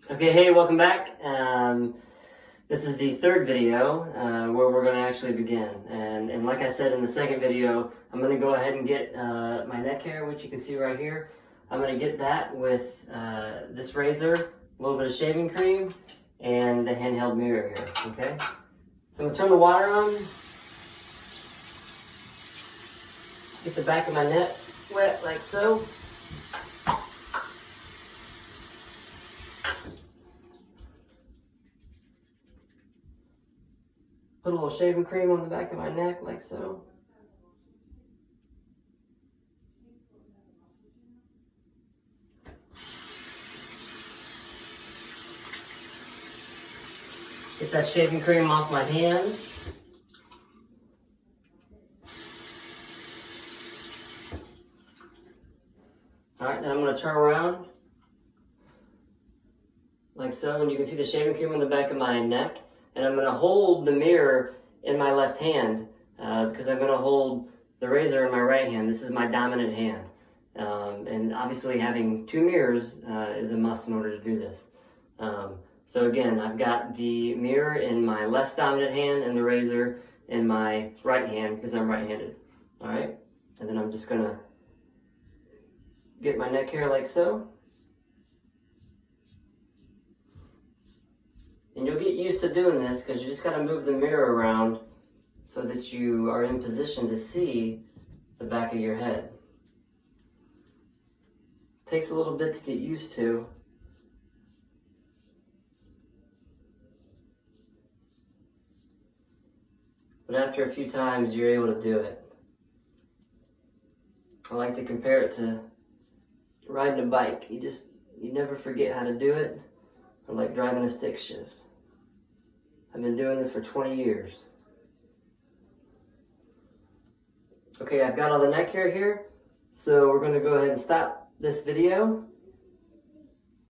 Okay, hey, welcome back. This is the third video where we're going to actually begin. And like I said in the second video, I'm going to go ahead and get my neck hair, which you can see right here. I'm going to get that with this razor, a little bit of shaving cream, and the handheld mirror here, okay? So I'm going to turn the water on, get the back of my neck wet like so. Put a little shaving cream on the back of my neck like so. Get that shaving cream off my hands. Alright, now I'm going to turn around like so, and you can see the shaving cream on the back of my neck. And I'm going to hold the mirror in my left hand because I'm going to hold the razor in my right hand. This is my dominant hand. And obviously having two mirrors is a must in order to do this. So again, I've got the mirror in my less dominant hand and the razor in my right hand because I'm right-handed. All right? And then I'm just going to get my neck hair like so. And you'll get used to doing this because you just got to move the mirror around so that you are in position to see the back of your head. It takes a little bit to get used to. But after a few times, you're able to do it. I like to compare it to riding a bike. You never forget how to do it, or like driving a stick shift. I've been doing this for 20 years. Okay, I've got all the neck hair here, so we're going to go ahead and stop this video